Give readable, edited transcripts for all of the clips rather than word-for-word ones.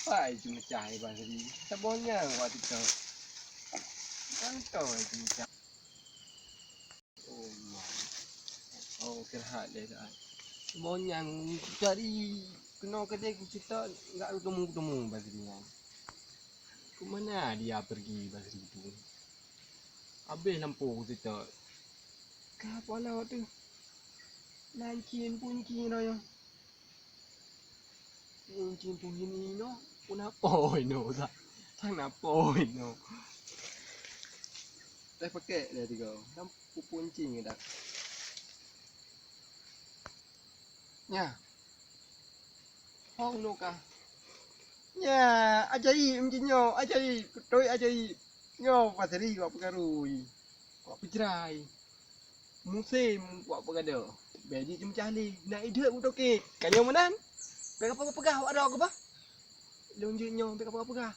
Ay, cuma cahaya bahasa di. Sabonnya waktu itu. Kan tahu cuma cahaya. Oh, my. Oh, kerhat dia dah. Sabonnya cari kena kedai kita enggak ketemu-ketemu bahasa di kan. Kemana dia pergi bahasa itu? Habis lampu kita. Kenapa lah tu? Lancin punci no yang. Lancin punci ni no. Kenapa no tak? Tak kenapa no. Saya pakai dia tiga. Lampu punci ni dah. Nha. Không đâu cả. Nha, ajaib macamnya, ajaib. Betul ajaib. Yo, pasari buat pengaruhi. Buat pencerai. Musim buat pengada. Bedi cuma cahli. Nak hidup pun okey. Kaya mana? Pegah pegah awak ada ke apa? Lunjuknya pegah pegah.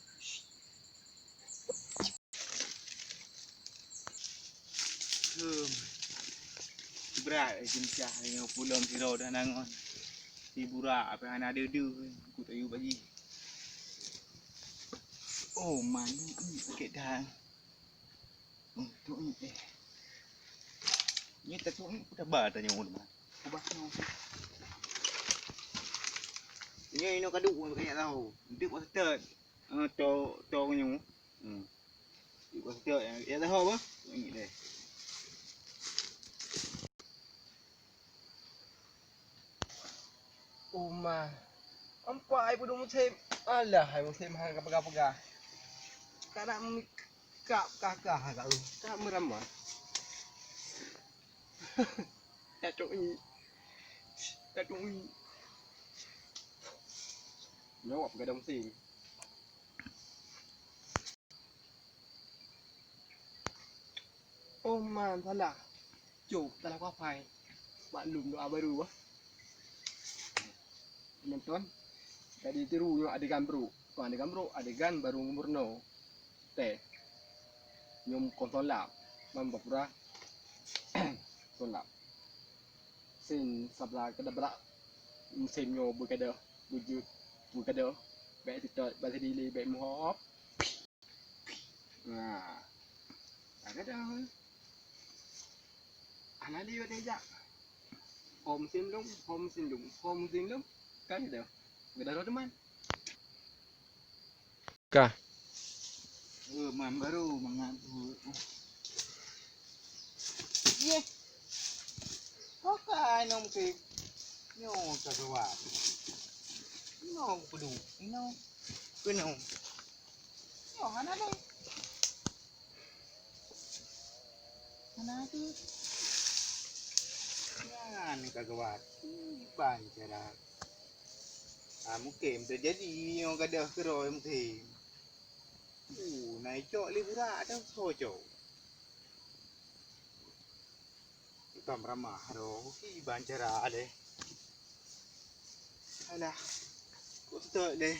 Berat jencah dengan pulau sirau dah nangon. Di burak apa yang ada aku tak you bagi. Oh mana ni sakit dah. Oh tu ni Ni tak tu ni dah bar tanya orang mana. Aku basno. Ni ino kaduk pun tak tahu. Dia buat start. To nyu. Dia buat start yang tahu apa? Ini deh. Uma. Ampak ai pun musim. Alah, ai musim hang pegah-pegah. Tak kak kakak kak lu. Tak meramah. Datuk ni. Datuk ni. Jawab ke dalam musim. Oh man, salah. Cuk, salah papai. Maklum doa baru ah. Penonton. Tadi tiru yung adegan bro. Kung adegan bro, adegan baru murno. Teh. Yung konsolap. Mambapura. Konsolap. Sin sabla kada bra. Musim nyo berkada. Wujud. Berkada. Baik titot. Baik dili. Baik muhop. Nah. Ada. Anak dia buat nejak. Home syndrome. Home syndrome. Home syndrome. Kan ada. Gak ada teman. Kah? Man baru mengatur. Ye. Pakai nom ke. Nyo kagawat. No pedu. No. Penuh. Yo mana deh. Mana tu? Jangan kagawat. Bancara. Mungkin terjadi yang gadah keroi mungkin. Naik cok liburan dah sojok. Bukan ramah roh. Bancara deh. Alah. Kau tak deh.